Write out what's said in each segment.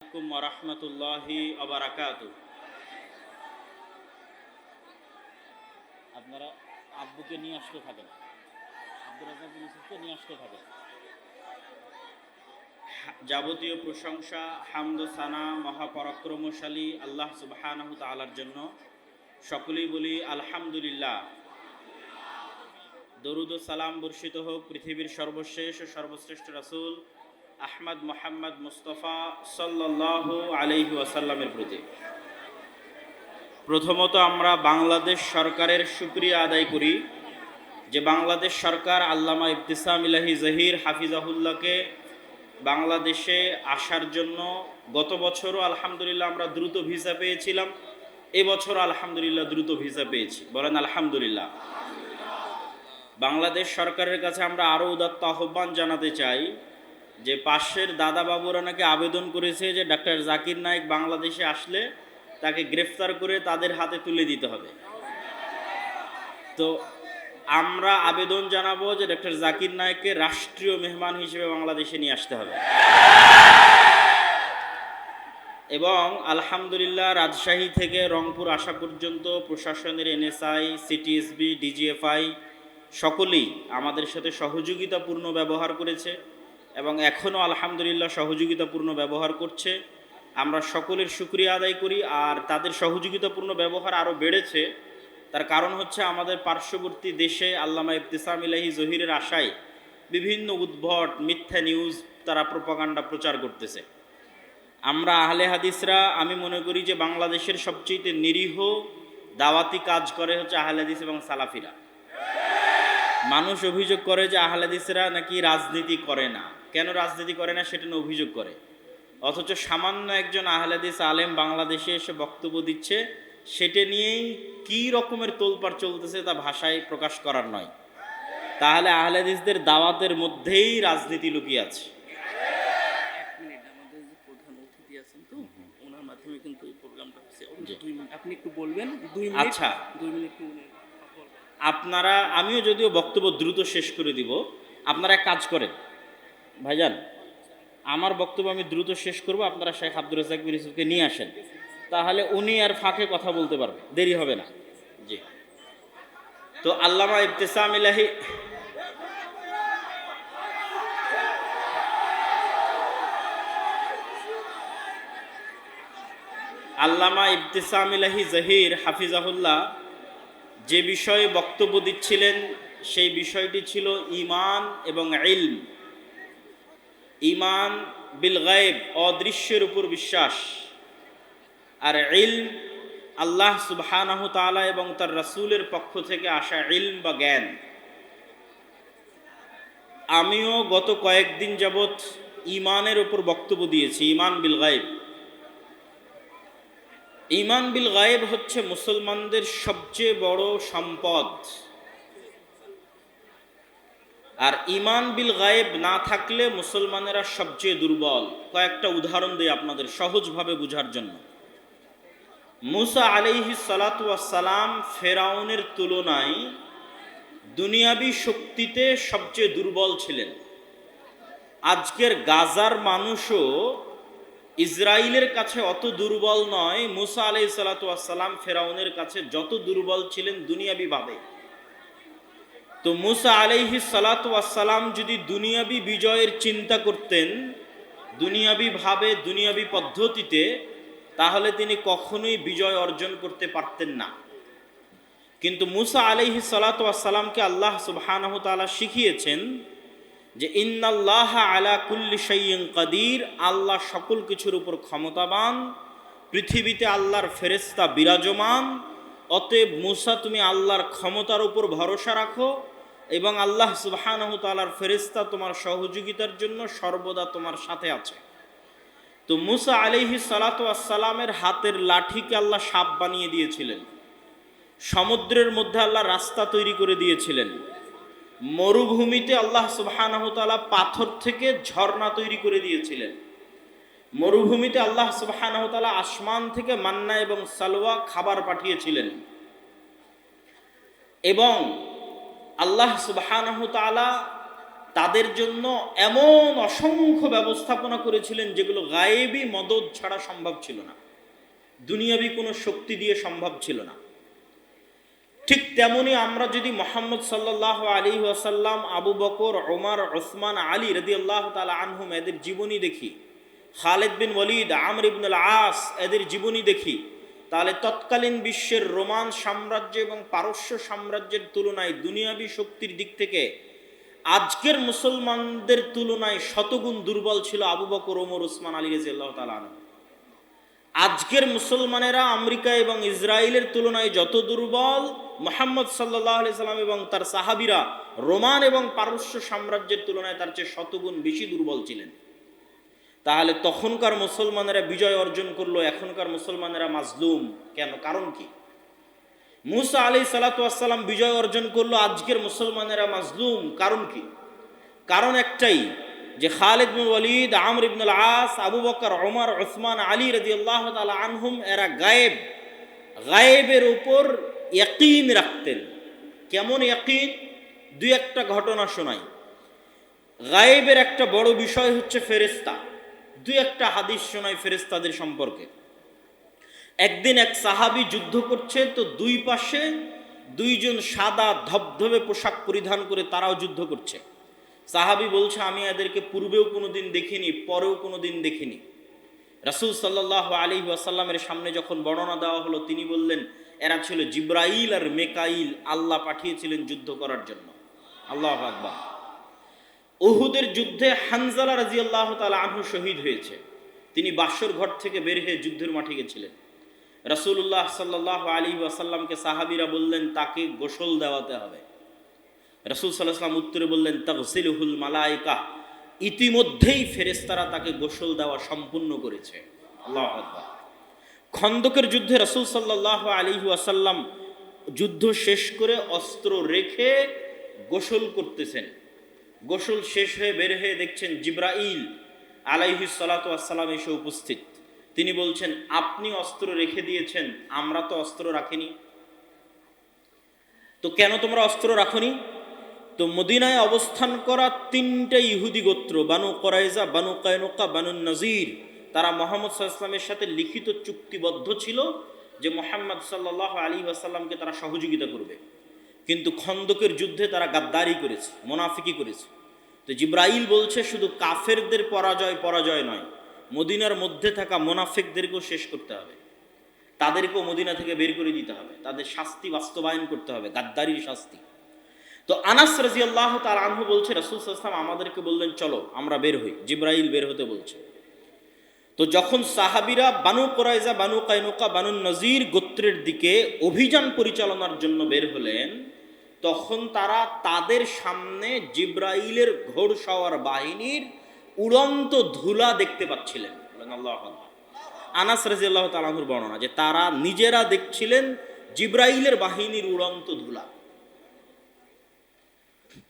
আলাইকুম ওয়া রাহমাতুল্লাহি ওয়া বারাকাতুহু। আপনারা আব্বুকে নিয়ে আসতে থাকেন, আব্দুর রাজ্জাক বিন ইউসুফকে নিয়ে আসতে থাকেন। যাবতীয় প্রশংসা হামদ ও সানা মহাপরাক্রমশালী আল্লাহ সুবহানাহু তাআলার জন্য। সকলেই বলি আলহামদুলিল্লাহ। দরুদ ও সালাম বর্ষিত হোক পৃথিবীর সর্বশেষ ও সর্বশ্রেষ্ঠ রাসূল আহমদ মুহাম্মদ মুস্তাফা সাল্লাল্লাহু আলাইহি ওয়াসাল্লামের প্রতি। প্রথমত আমরা বাংলাদেশ সরকারের শুকরিয়া আদায় করি যে বাংলাদেশ সরকার আল্লামা ইবতিসাম ইলাহি জহির হাফিজাহুল্লাহকে বাংলাদেশে আসার জন্য গত বছরও আলহামদুলিল্লাহ আমরা দ্রুত ভিসা পেয়েছিলাম, এবছর আলহামদুলিল্লাহ দ্রুত ভিসা পেয়েছি। বলেন আলহামদুলিল্লাহ। বাংলাদেশ সরকারের কাছে আমরা আরও উদাত্ত আহ্বান জানাতে চাই যে পাশের দাদা বাবুরা নাকি আবেদন করেছে যে ডাক্তার জাকির নায়েক বাংলাদেশে আসলে তাকে গ্রেফতার করে তাদের হাতে তুলে দিতে হবে। তো আমরা আবেদন জানাবো যে ডক্টর জাকির নায়েককে রাষ্ট্রীয় মেহমান হিসেবে বাংলাদেশে নিয়ে আসতে হবে। এবং আলহামদুলিল্লাহ রাজশাহী থেকে রংপুর আসা পর্যন্ত প্রশাসনের এনএসআই, সিটিএসবি, ডিজিএফআই সকলেই আমাদের সাথে সহযোগিতাপূর্ণ ব্যবহার করেছে এবং এখনও আলহামদুলিল্লাহ সহযোগিতাপূর্ণ ব্যবহার করছে। আমরা সকলের শুকরিয়া আদায় করি। আর তাদের সহযোগিতাপূর্ণ ব্যবহার আরও বেড়েছে, তার কারণ হচ্ছে আমাদের পার্শ্ববর্তী দেশে আল্লামা ইবতিসাম ইলাহি জহিরের আশায় বিভিন্ন উদ্ভট মিথ্যা নিউজ তারা প্রোপাগান্ডা প্রচার করতেছে। আমরা আহলে হাদিসরা আমি মনে করি যে বাংলাদেশের সবচেয়ে নিরীহ দাওয়াতি কাজ করে হচ্ছে আহলে হাদিস এবং সালাফিরা। মানুষ অভিযোগ করে যে আহলে হাদিসরা নাকি রাজনীতি করে না। কেন রাজনীতি করে না সেটা নিয়ে অভিযোগ করে, অথচ সামান্য একজন আহলে হাদিস আলেম বাংলাদেশে এসে বক্তব্য দিচ্ছে, সেটা নিয়েই কী রকমের তোলপাড় চলতেছে তা ভাষায় প্রকাশ করার নয়। তাহলে আহলে হাদিসদের দাওয়াতের মধ্যেই রাজনীতি লুকিয়ে আছে। আমাদের যে প্রধান অতিথি আছেন তো ওনার মাধ্যমে কিন্তু এই প্রোগ্রামটা হচ্ছে। 2 মিনিট আপনি একটু বলবেন, 2 মিনিট। আচ্ছা, 2 মিনিট আপনারা, আমিও যদিও বক্তব্য দ্রুত শেষ করে দিব, আপনারা এক কাজ করেন ভাইজান, আমার বক্তব্য আমি দ্রুত শেষ করব, আপনারা শেখ আব্দুর রাজ্জাক বিন ইউসুফকে নিয়ে আসেন, তাহলে উনি আর ফাঁকে কথা বলতে পারবে, দেরি হবে না। জি, তো আল্লামা ইবতিসাম ইলাহি আল্লামা ইবতিসাম ইলাহি জহির হাফিজাহুল্লাহ যে বিষয়ে বক্তব্য দিচ্ছিলেন সেই বিষয়টি ছিল ঈমান এবং ইলম। ঈমান বিল গায়ব, অদৃশ্যের উপর বিশ্বাস, আর ইলম আল্লাহ সুবহানাহু তাআলা এবং তার রাসূলের পক্ষ থেকে আসা ইলম বা জ্ঞান। আমিও গত কয়েকদিন যাবৎ ঈমানের উপর বক্তব্য দিয়েছি। ঈমান বিল গায়ব, ঈমান বিল গায়েব হচ্ছে মুসলমানদের সবচেয়ে বড় সম্পদ। আর ঈমান বিল গায়েব না থাকলে মুসলমানেরা সবচেয়ে দুর্বল। কয়েকটা উদাহরণ দিই আপনাদের সহজভাবে বোঝার জন্য। মুসা আলাইহিস সালাতু ওয়াস সালাম ফেরাউনের তুলনায় দুনিয়াবি শক্তিতে সবচেয়ে দুর্বল ছিলেন। আজকের গাজার মানুষও ইসরায়েলের কাছে অত দুর্বল নয় মুসা আলাইহিস সালাতু ওয়াস সালাম ফেরাউনের কাছে যত দুর্বল ছিলেন দুনিয়াবিভাবে। তো মুসা আলাইহিস সালাতু ওয়াস সালাম যদি দুনিয়াবি বিজয়ের চিন্তা করতেন দুনিয়াবিভাবে, দুনিয়াবি পদ্ধতিতে, তাহলে তিনি কখনোই বিজয় অর্জন করতে পারতেন না। কিন্তু মুসা আলাইহিস সালাতু ওয়াস সালামকে আল্লাহ সুবহানাহু তাআলা শিখিয়েছেন যে ইন্নাল্লাহা আলা কুল্লি শাইইন কাদির, আল্লাহ সকল কিছুর উপর ক্ষমতাবান, পৃথিবীতে আল্লাহর ফেরেশতা বিরাজমান। অতএব মুসা তুমি আল্লাহর ক্ষমতার উপর ভরসা রাখো এবং আল্লাহ সুবহানাহু তাআলার ফেরেশতা তোমার সহযোগিতার জন্য সর্বদা তোমার সাথে আছে। তো মুসা আলাইহিস সালাতু ওয়াস সালামের হাতের লাঠিকে আল্লাহ সাপ বানিয়ে দিয়েছিলেন, সমুদ্রের মধ্যে আল্লাহ রাস্তা তৈরি করে দিয়েছিলেন, মরুভূমিতে আল্লাহ সুবহানাহু তাআলা পাথর থেকে ঝর্ণা তৈরি করে দিয়েছিলেন, মরুভূমিতে আল্লাহ সুবহানাহু তাআলা আসমান থেকে মান্না এবং সালওয়া খাবার পাঠিয়েছিলেন। এবং আল্লাহ সুবহানাহু তাআলা তাদের জন্য এমন অসংখ্য ব্যবস্থাপনা করেছিলেন যেগুলো গায়েবী মদদ ছাড়া সম্ভব ছিল না, দুনিয়াবি কোনো শক্তি দিয়ে সম্ভব ছিল না। ঠিক তেমনি আমরা যদি মুহাম্মদ সাল্লাল্লাহু আলাইহি ওয়াসাল্লাম, আবু বকর, ওমর, ওসমান, আলী রাদিয়াল্লাহু তাআলা আনহুম এদের জীবনী দেখি, খালিদ বিন ওয়ালিদ, আমর ইবনুল আস এদের জীবনী দেখি, তাহলে তৎকালীন বিশ্বের রোমান সাম্রাজ্য এবং পারস্য সাম্রাজ্যের তুলনায় দুনিয়াবি শক্তির দিক থেকে আজকের মুসলমানদের তুলনায় শতগুণ দুর্বল ছিল আবু বকর, ওমর, ওসমান, আলী রাদিয়াল্লাহু তাআলা আনহু। আজকের মুসলমানেরা আমেরিকা এবং ইসরায়েলের তুলনায় যত দুর্বল, মুহাম্মদ সাল্লাল্লাহু আলাইহি সাল্লাম এবং তার সাহাবীরা রোমান এবং পারস্য সাম্রাজ্যের তুলনায় তার চেয়ে শতগুণ বেশি দুর্বল ছিলেন। তাহলে তখনকার মুসলমানেরা বিজয় অর্জন করলো, এখনকার মুসলমানেরা মাজলুম কেন? কারণ কি? মুসা আলাইহিস সালাতু ওয়াস সালাম বিজয় অর্জন করলো, আজকের মুসলমানেরা মাজলুম কারণ কি? কারণ একটাই, যে খালিদ বিন ওয়ালিদ, আমর ইবনুল আস, আবু বকর, ওমর, ওসমান, আলী রাদিয়াল্লাহু তাআলা আনহুম এরা গায়েবের উপর ইয়াকিন রাখতেন। কেমন ইয়াকিন? দুই একটা ঘটনা শোনাই। গায়েবের একটা বড় বিষয় হচ্ছে ফেরেশতা। দুই একটা হাদিস শোনাই ফেরেশতাদের সম্পর্কে। একদিন এক সাহাবী যুদ্ধ করছে, তো দুই পাশে দুইজন সাদা ধবধবে পোশাক পরিধান করে তারাও যুদ্ধ করছে। সাহাবী বলছে, আমি এদেরকে পূর্বেও কোনোদিন দেখিনি, পরেও কোনোদিন দেখিনি। রাসূল সাল্লাল্লাহু আলাইহি ওয়াসাল্লামের সামনে যখন বর্ণনা দেওয়া হলো, তিনি বললেন, এরা ছিল জিব্রাইল আর মেকাইল, আল্লাহ পাঠিয়েছিলেন যুদ্ধ করার জন্য। আল্লাহু আকবার। উহুদের যুদ্ধে হানজালা রাদিয়াল্লাহু তাআলা আনহু শহীদ হয়েছে। তিনি বাসর ঘর থেকে বের হয়ে যুদ্ধের মাঠে গেছিলেন। রাসূলুল্লাহ সাল্লাল্লাহু আলাইহি ওয়াসাল্লামকে সাহাবীরা বললেন, তাকে গোসল দেওয়াতে হবে। রাসূল সাল্লাল্লাহু আলাইহি ওয়াসাল্লাম উত্তরে বললেন, তাগসিলুহুল মালায়েকা, ইতিমধ্যেই ফেরেশতারা তাকে গোসল দেওয়া সম্পূর্ণ করেছে। আল্লাহু আকবার। খন্দকের যুদ্ধে রাসূল সাল্লাল্লাহু আলাইহি ওয়াসাল্লাম যুদ্ধ শেষ করে অস্ত্র রেখে গোসল করতেছেন। গোসল শেষ হয়ে বের হয়ে দেখছেন জিবরাইল আলাইহিস সালাতু ওয়াস সালাম এসে উপস্থিত। তিনি বলছেন, আপনি অস্ত্র রেখে দিয়েছেন, আমরা তো অস্ত্র রাখিনি। তো কেন তোমরা অস্ত্র রাখনি? তো মদিনায় অবস্থান করা তিনটা ইহুদি গোত্র, বানু কুরাইজা, বানু কায়নুকা, বানু নজির, তারা মুহাম্মদ সাল্লাল্লাহু আলাইহি ওয়াসাল্লামের সাথে লিখিত চুক্তিবদ্ধ ছিল যে মুহাম্মদ সাল্লাল্লাহু আলাইহি ওয়াসাল্লামকে তারা সহযোগিতা করবে। কিন্তু খন্দকের যুদ্ধে তারা গাদ্দারি করেছে, মুনাফিকি করেছে। তো জিবরাইল বলছে, শুধু কাফেরদের পরাজয় নয়, মদিনার মধ্যে থাকা মুনাফিকদেরকেও শেষ করতে হবে, তাদেরকেও মদিনা থেকে বের করে দিতে হবে, তাদের শাস্তি বাস্তবায়ন করতে হবে, গাদ্দারির শাস্তি। তো আনাস রাদিয়াল্লাহু তাআলা আনহু বলছে, রাসূল সাল্লাল্লাহু আলাইহি ওয়াসাল্লাম আমাদেরকে বললেন, চলো আমরা বের হই। জিবরাইল বের হতে বলছে। তো যখন সাহাবীরা বানু কুরাইজা, বানু কায়নুকা, বানু নজির গোত্রের দিকে অভিযান পরিচালনার জন্য বের হলেন, তখন তারা তাদের সামনে জিবরাইলের ঘোড়সওয়ার বাহিনীর উড়ন্ত ধুলা দেখতে পাচ্ছিলেন। আল্লাহু আকবার। আনাস রাদিয়াল্লাহু তাআলা আনহুর বর্ণনা, যে তারা নিজেরা দেখছিলেন জিবরাইলের বাহিনীর উড়ন্ত ধুলা।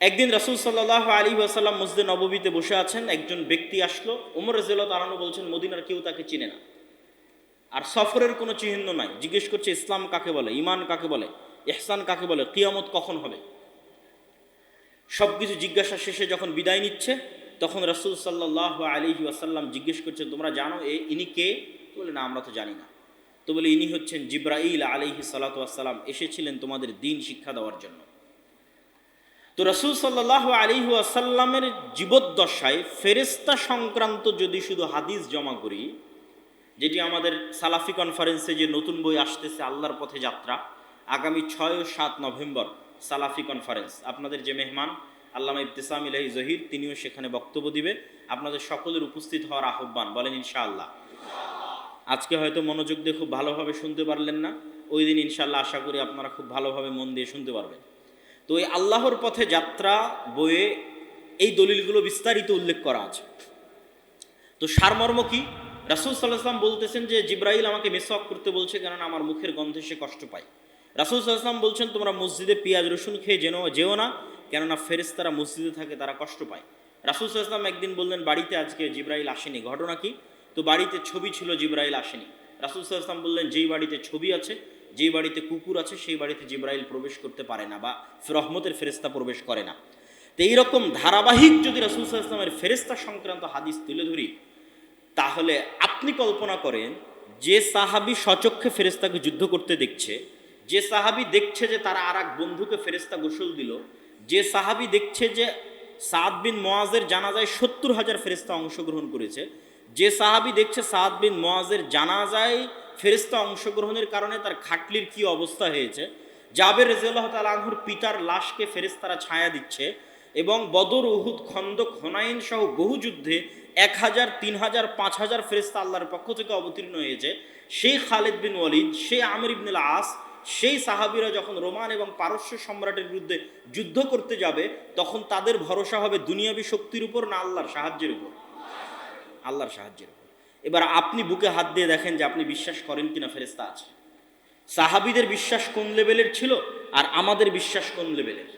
একদিন রাসূল সাল্লাল্লাহু আলাইহি ওয়াসাল্লাম মসজিদে নববীতে বসে আছেন, একজন ব্যক্তি আসলো। ওমর রাদিয়াল্লাহু তাআলা আনহু বলছেন, মদিনার কেউ তাকে চিনে না, আর সফরের কোনো চিহ্ন নাই। জিজ্ঞেস করছে, ইসলাম কাকে বলে, ঈমান কাকে বলে, ইহসান কাকে বলে, কিয়ামত কখন হবে? সবকিছু জিজ্ঞাসা শেষে যখন বিদায় নিচ্ছে, তখন রাসূল সাল্লাল্লাহু আলাইহি ওয়াসাল্লাম জিজ্ঞেস করছেন, তোমরা জানো ইনি কে? বলে, না, আমরা তো জানি না। তো বলে, ইনি হচ্ছেন জিবরাইল আলাইহিস সালাতু ওয়াস সালাম, এসেছিলেন তোমাদের দ্বীন শিক্ষা দেওয়ার জন্য। তো রাসূল সাল্লাল্লাহু আলাইহি ওয়াসাল্লামের জীবদ্দশায় ফেরেশতা সংক্রান্ত যদি শুধু হাদিস জমা করি, যেটি আমাদের সালাফি কনফারেন্সে যে নতুন বই আসতেছে, আল্লাহর পথে যাত্রা, আগামী 6 ও 7 নভেম্বর সালাফি কনফারেন্স, আপনাদের যে মেহমান আল্লামা ইবতিসাম ইলাহি জহির, তিনিও সেখানে বক্তব্য দিবে। আপনাদের সকলের উপস্থিত হওয়ার আহ্বান, বলেন ইনশাআল্লাহ। আজকে হয়তো মনোযোগ দিয়ে খুব ভালোভাবে শুনতে পারলেন না, ওই দিন ইনশাআল্লাহ আশা করি আপনারা খুব ভালোভাবে মন দিয়ে শুনতে পারবেন। তো এই আল্লাহর পথে যাত্রা বইয়ে এই দলিলগুলো বিস্তারিত উল্লেখ করা আছে। তো সারমর্ম কি? রাসূল সাল্লাল্লাহু আলাইহি ওয়াসাল্লাম বলতেছেন যে জিবরাইল আমাকে মিসওয়াক করতে বলছে, কেননা আমার মুখের গন্ধে সে কষ্ট পায়। রাসূল সাল্লাল্লাহু আলাইহি ওয়াসাল্লাম বলছেন, তোমরা মসজিদে পেঁয়াজ রসুন খেয়ে যেও না, কেননা ফেরেশতারা মসজিদে থাকে, তারা কষ্ট পায়। রাসূল সাল্লাল্লাহু আলাইহি ওয়াসাল্লাম একদিন বললেন, বাড়িতে আজকে জিবরাইল আসেনি, ঘটনা কি? তো বাড়িতে ছবি ছিল, জিবরাইল আসেনি। রাসূল সাল্লাল্লাহু আলাইহি ওয়াসাল্লাম বললেন, যেই বাড়িতে ছবি আছে, যেই বাড়িতে কুকুর আছে, সেই বাড়িতে জিবরাইল প্রবেশ করতে পারে না, বা রহমতের ফেরেশতা প্রবেশ করে না। তো এইরকম ধারাবাহিক যদি রাসূল সাল্লাল্লাহু আলাইহি ওয়াসাল্লামের ফেরেশতা সংক্রান্ত হাদিস তুলে ধরি, তাহলে আপনি কল্পনা করেন যে সাহাবী স্বচক্ষে ফেরেশতাকে যুদ্ধ করতে দেখছে, যে সাহাবী দেখছে যে তারা আর এক বন্ধুকে ফেরেশতা গোসল দিল, যে সাহাবী দেখছে যে সাদ বিন মুআজের জানাজায় ৭০,০০০ ফেরেশতা অংশগ্রহণ করেছে, যে সাহাবী দেখছে সাদ বিন মুআজের জানাজায় ফেরেশতা অংশগ্রহণের কারণে তার খাটলির কি অবস্থা হয়েছে, জাবের রাদিয়াল্লাহু তাআলা আনহুর পিতার লাশকে ফেরেশতারা ছায়া দিচ্ছে, এবং বদর, উহুদ, খন্দক, হুনাইন সহ বহু যুদ্ধে ১,০০০, ৩,০০০, ৫,০০০ ফেরেশতা আল্লাহর পক্ষ থেকে অবতীর্ণ হয়েছে, সেই খালিদ বিন ওয়ালিদ, সেই আমর ইবনুল আস, সেই সাহাবীরা যখন রোমান এবং পারস্য সম্রাটের বিরুদ্ধে যুদ্ধ করতে যাবে, তখন তাদের ভরসা হবে দুনিয়াবী শক্তির উপর না আল্লাহর সাহায্যের উপর? আল্লাহর সাহায্যের উপর। এবার আপনি বুকে হাত দিয়ে দেখেন যে আপনি বিশ্বাস করেন কিনা ফেরেশতা আছে। সাহাবীদের বিশ্বাস কোন লেভেলের ছিল আর আমাদের বিশ্বাস কোন লেভেলের?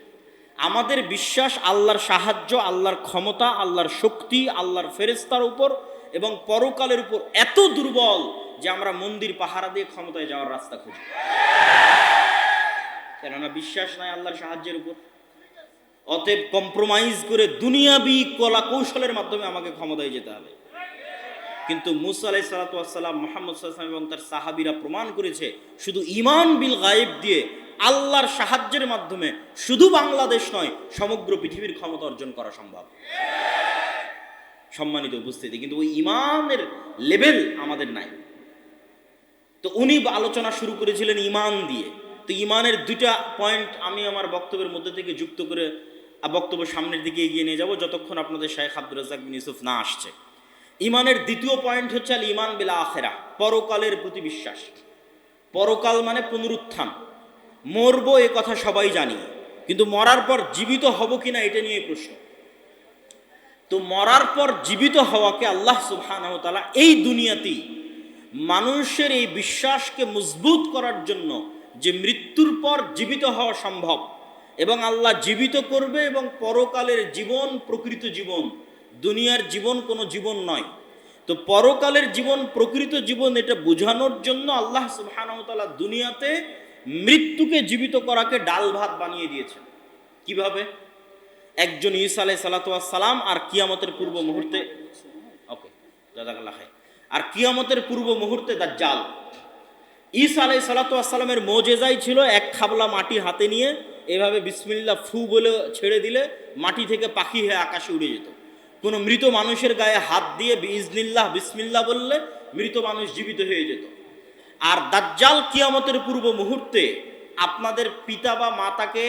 আমাদের বিশ্বাস আল্লাহর সাহায্য, আল্লাহর ক্ষমতা, আল্লাহর শক্তি, আল্লাহর ফেরেশতার উপর এবং পরকালের উপর এত দুর্বল যে আমরা মন্দির পাহারা দিয়ে ক্ষমতায় যাওয়ার রাস্তা খুঁজি, কেননা বিশ্বাস নাই আল্লাহর সাহায্যের উপর। অতএব কম্প্রোমাইজ করে দুনিয়াবি কলা কৌশলের মাধ্যমে আমাকে ক্ষমতায় যেতে হবে। কিন্তু মুসা আলাইহিস সালাতু ওয়াস সালাম, মুহাম্মদ সাল্লাল্লাহু আলাইহি ওয়াসাল্লাম এবং তার সাহাবীরা প্রমাণ করেছে শুধু ঈমান বিল গায়েব দিয়ে আল্লাহর সাহায্যের মাধ্যমে শুধু বাংলাদেশ নয়, সমগ্র পৃথিবীর ক্ষমতা অর্জন করা সম্ভব। সম্মানিত উপস্থিতি, কিন্তু ওই ঈমানের লেভেল আমাদের নাই। তো উনি আলোচনা শুরু করেছিলেন ঈমান দিয়ে। তো ঈমানের দুইটা পয়েন্ট আমি আমার বক্তব্যের মধ্যে থেকে যুক্ত করে বক্তব্য সামনের দিকে এগিয়ে নিয়ে যাব, যতক্ষণ আপনাদের শাইখ আব্দুর রাজ্জাক বিন ইউসুফ না আসছে। ঈমানের দ্বিতীয় পয়েন্ট হচ্ছে আল ঈমান বিল আখিরাহ, পরকালের প্রতি বিশ্বাস। পরকাল মানে পুনরুত্থান। মরবো এ কথা সবাই জানি, কিন্তু মরার পর জীবিত হব কিনা এটা নিয়ে প্রশ্ন। তো মরার পর জীবিত হওয়াকে আল্লাহ সুবহানাহু ওয়া তাআলা এই দুনিয়াতেই মানুষের এই বিশ্বাসকে মজবুত করার জন্য যে মৃত্যুর পর জীবিত হওয়া সম্ভব এবং আল্লাহ জীবিত করবে, এবং পরকালের জীবন প্রকৃত জীবন, দুনিয়ার জীবন কোনো জীবন নয়। তো পরকালের জীবন প্রকৃত জীবন এটা বোঝানোর জন্য আল্লাহ সুবহানাহু ওয়া তাআলা দুনিয়াতে মৃত্যুকে জীবিত করাকে ডাল ভাত বানিয়ে দিয়েছেন। কিভাবে? একজন ঈসা আলাইহিস সালাতু ওয়াস সালাম আর কিয়ামতের পূর্ব মুহূর্তে, ওকে জাযাকাল্লাহ খাইর, আর কিয়ামতের পূর্ব মুহূর্তে দাজ্জাল। ঈসা আলাইহিস সালাতু ওয়াস সালামের মুজিজাই ছিল এক খাবলা মাটি হাতে নিয়ে এভাবে বিসমিল্লাহ ফু বলে ছেড়ে দিলে মাটি থেকে পাখি হয়ে আকাশে উড়ে যেত। কোনো মৃত মানুষের গায়ে হাত দিয়ে বিইজনিল্লাহ বিসমিল্লাহ বললে মৃত মানুষ জীবিত হয়ে যেত। আর দাজ্জাল কিয়ামতের পূর্ব মুহূর্তে আপনাদের পিতা বা মাতাকে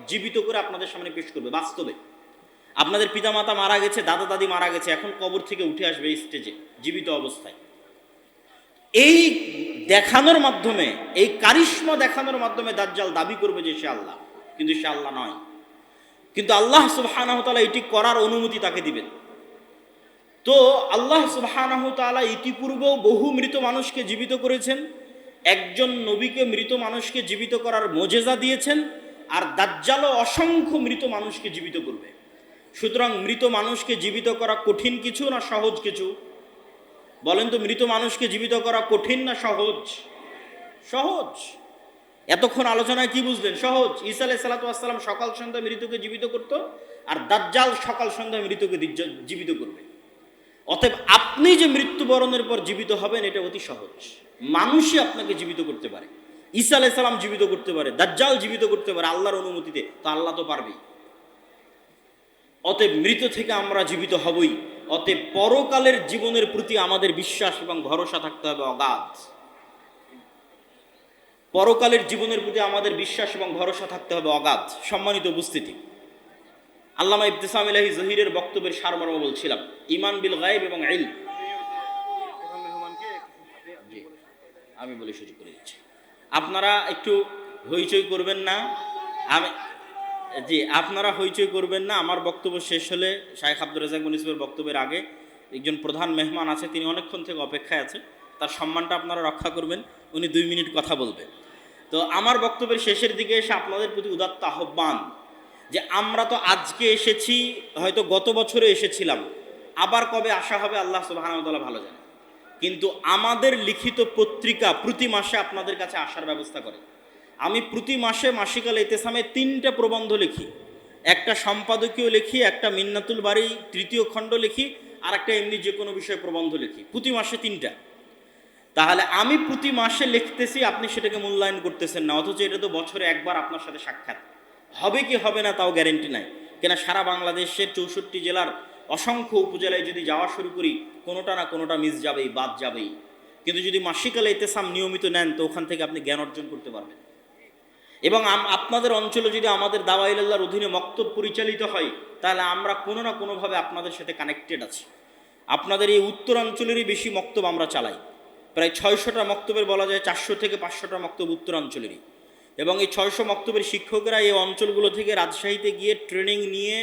জীবিত করে আপনাদের সামনে পেশ করবে। বাস্তবে আপনাদের পিতা মাতা মারা গেছে, দাদা দাদি মারা গেছে, এখন কবর থেকে উঠে আসবে এই স্টেজে জীবিত অবস্থায়। এই দেখানোর মাধ্যমে, এই কারিশমা দেখানোর মাধ্যমে দাজ্জাল দাবি করবে যে সে আল্লাহ, কিন্তু সে আল্লাহ নয়। কিন্তু আল্লাহ সুবহানাহু ওয়া তাআলা এটি করার অনুমতি তাকে দিবেন। তো আল্লাহ সুবহানাহু ওয়া তাআলা ইতিপূর্বেও বহু মৃত মানুষকে জীবিত করেছেন, একজন নবীকে মৃত মানুষকে জীবিত করার মোজেজা দিয়েছেন, আর দাজ্জালও অসংখ্য মৃত মানুষকে জীবিত করবে। সুতরাং মৃত মানুষকে জীবিত করা কঠিন কিছু না সহজ কিছু? বলেন তো, মৃত মানুষকে জীবিত করা কঠিন না সহজ? সহজ। এতক্ষণ আলোচনায় কি বুঝলেন? সহজ। ঈসা আলাইহিস সালাতু ওয়াস সালাম সকাল সন্ধ্যা মৃতকে জীবিত করত, আর দাজ্জাল সকাল সন্ধ্যা মৃতকে জীবিত করবে। অতএব আপনি যে মৃত্যুবরণের পর জীবিত হবেন এটা অতি সহজ। মানুষই আপনাকে জীবিত করতে পারে, ঈসা আলাইহিস সালাম জীবিত করতে পারে, দাজ্জাল জীবিত করতে পারে আল্লাহর অনুমতিতে, তো আল্লাহ তো পারবেই। অতএব মৃত থেকে আমরা জীবিত হবই। অতএব পরকালের জীবনের প্রতি আমাদের বিশ্বাস এবং ভরসা থাকতে হবে অগাধ। পরকালের জীবনের প্রতি আমাদের বিশ্বাস এবং ভরসা থাকতে হবে অগাধ। সম্মানিত উপস্থিতি, আল্লামা ইবতিসাম ইলাহি জহিরের বক্তব্যের সারমর্ম বলছিলাম, ঈমান বিল গায়ব এবং ইলম। আমি বলে সুযোগ করে দিচ্ছি, আপনারা একটু হইচই করবেন না। আপনারা হইচই করবেন না। আমার বক্তব্য শেষ হলে শাইখ আব্দুর রাজ্জাক বিন ইউসুফের বক্তব্যের আগে একজন প্রধান মেহমান আছে, তিনি অনেকক্ষণ থেকে অপেক্ষায় আছে, তার সম্মানটা আপনারা রক্ষা করবেন। উনি 2 মিনিট কথা বলবেন। তো আমার বক্তব্যের শেষের দিকে এসে আপনাদের প্রতি উদাত্ত আহ্বান যে আমরা তো আজকে এসেছি, হয়তো গত বছরে এসেছিলাম, আবার কবে আসা হবে আল্লাহ সুবহানাহু ওয়া তাআলা ভালো জানে। কিন্তু আমাদের লিখিত পত্রিকা প্রতি মাসে আপনাদের কাছে আসার ব্যবস্থা করে। আমি প্রতি মাসে মাসিকাল ইতিসামে 3টে প্রবন্ধ লিখি। একটা সম্পাদকীয় লিখি, একটা মিন্নাতুল বাড়ি তৃতীয় খণ্ড লিখি, আর একটা এমনি যে কোনো বিষয়ে প্রবন্ধ লিখি, প্রতি মাসে 3টা। তাহলে আমি প্রতি মাসে লিখতেছি, আপনি সেটাকে মূল্যায়ন করতেছেন না, অথচ এটা তো বছরে একবার আপনার সাথে সাক্ষাৎ। হবে কি হবে না তাও গ্যারেন্টি নাই, কেন সারা বাংলাদেশের 64 জেলার অসংখ্য উপজেলায় যদি যাওয়া শুরু করি, কোনোটা না কোনোটা মিস যাবেই, বাদ যাবেই। কিন্তু যদি মাসিকাল ইতেসাম নিয়মিত নেন, তো ওখান থেকে আপনি জ্ঞান অর্জন করতে পারবেন। এবং আপনাদের অঞ্চলে যদি আমাদের দাওয়া ইলাল্লাহর অধীনে মক্তব পরিচালিত হয়, তাহলে আমরা কোনো না কোনোভাবে আপনাদের সাথে কানেক্টেড আছি। আপনাদের এই উত্তরাঞ্চলেরই বেশি মক্তব আমরা চালাই, প্রায় 600টা মক্তবের বলা যায় 400 থেকে 500টা মক্তব উত্তরাঞ্চলেরই। এবং এই 600 মক্তবের শিক্ষকরা এই অঞ্চলগুলো থেকে রাজশাহীতে গিয়ে ট্রেনিং নিয়ে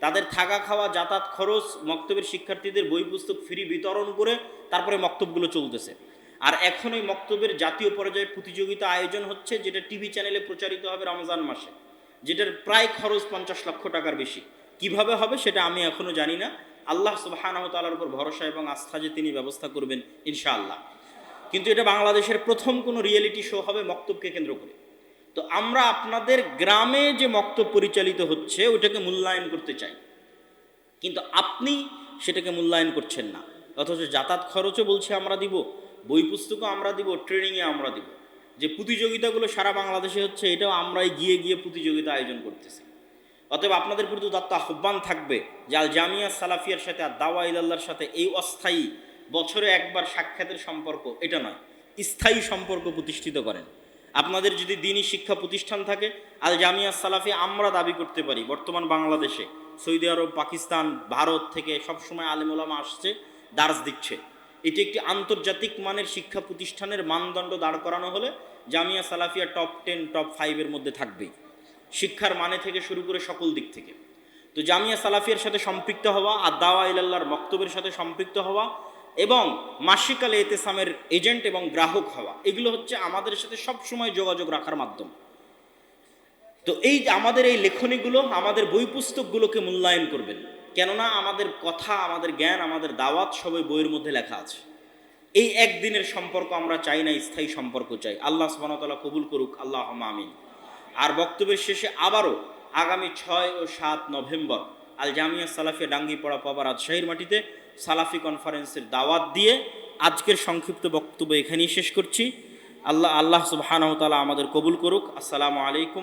তাদের থাকা খাওয়া যাতায়াত খরচ, মক্তবের শিক্ষার্থীদের বই পুস্তক ফ্রি বিতরণ করে তারপরে মক্তবগুলো চলতেছে। আর এখন এই মক্তবের জাতীয় পর্যায়ে প্রতিযোগিতা আয়োজন হচ্ছে, যেটা টিভি চ্যানেলে প্রচারিত হবে রমজান মাসে, যেটার প্রায় খরচ 50 লক্ষ টাকার বেশি। কিভাবে হবে সেটা আমি এখনও জানি না। আল্লাহ সুবহানাহু ওয়া তাআলার উপর ভরসা এবং আস্থা যে তিনি ব্যবস্থা করবেন ইনশাআল্লাহ। কিন্তু এটা বাংলাদেশের প্রথম কোনো রিয়েলিটি শো হবে মক্তবকে কেন্দ্র করে। তো আমরা আপনাদের গ্রামে যে মক্তব পরিচালিত হচ্ছে ওইটাকে মূল্যায়ন করতে চাই, কিন্তু আপনি সেটাকে মূল্যায়ন করছেন না। অথচ যাতায়াত খরচও বলছে আমরা দিব, বই পুস্তকও আমরা দিব, ট্রেনিংয়ে আমরা দিব। যে প্রতিযোগিতাগুলো সারা বাংলাদেশে হচ্ছে, এটাও আমরাই গিয়ে গিয়ে প্রতিযোগিতা আয়োজন করতেছি। অতএব আপনাদের প্রতি দত্ত আহ্বান থাকবে যে আল জামিয়া সালাফিয়ার সাথে আর দাওয়া ইলাল্লাহর সাথে এই অস্থায়ী বছরে একবার সাক্ষাতের সম্পর্ক এটা নয়, স্থায়ী সম্পর্ক প্রতিষ্ঠিত করেন। আপনাদের যদি দ্বীনি শিক্ষা প্রতিষ্ঠান থাকে, আল জামিয়া সালাফি আমরা দাবি করতে পারি বর্তমান বাংলাদেশে সৌদি আরব, পাকিস্তান, ভারত থেকে সবসময় আলেম ওলামা আসছে, দার্স দিচ্ছে। এটি একটি আন্তর্জাতিক মানের শিক্ষা প্রতিষ্ঠানের মানদণ্ড দাঁড় করানো হলে জামিয়া সালাফিয়া টপ 10 টপ 5-এর মধ্যে থাকবেই, শিক্ষার মানে থেকে শুরু করে সকল দিক থেকে। তো জামিয়া সালাফিয়ার সাথে সম্পৃক্ত হওয়া আর দাওয়া ইলাল্লাহর মক্তবের সাথে সম্পৃক্ত হওয়া এবং মাসিকাল ইতেসামের এজেন্ট এবং গ্রাহক হওয়া, এগুলো হচ্ছে আমাদের সাথে সবসময় যোগাযোগ রাখার মাধ্যম। তো এই আমাদের এই লেখনীগুলো, আমাদের বই পুস্তকগুলোকে মূল্যায়ন করবেন, কেননা আমাদের কথা, আমাদের জ্ঞান, আমাদের দাওয়াত সবই বইয়ের মধ্যে লেখা আছে। এই একদিনের সম্পর্ক আমরা চাই না, স্থায়ী সম্পর্ক চাই। আল্লাহ সুবহানাহু ওয়া তাআলা কবুল করুক, আল্লাহুম্মা আমিন। আর বক্তব্যের শেষে আবারও আগামী 6 ও 7 নভেম্বর আল জামিয়া সালাফিয়া ডাঙ্গিপাড়া পাবা রাজশাহীর মাটিতে সালাফি কনফারেন্সের দাওয়াত দিয়ে আজকের সংক্ষিপ্ত বক্তব্য এখানেই শেষ করছি। আল্লাহ সুবহানাহু ওয়া তাআলা আমাদের কবুল করুক। আসসালামু আলাইকুম।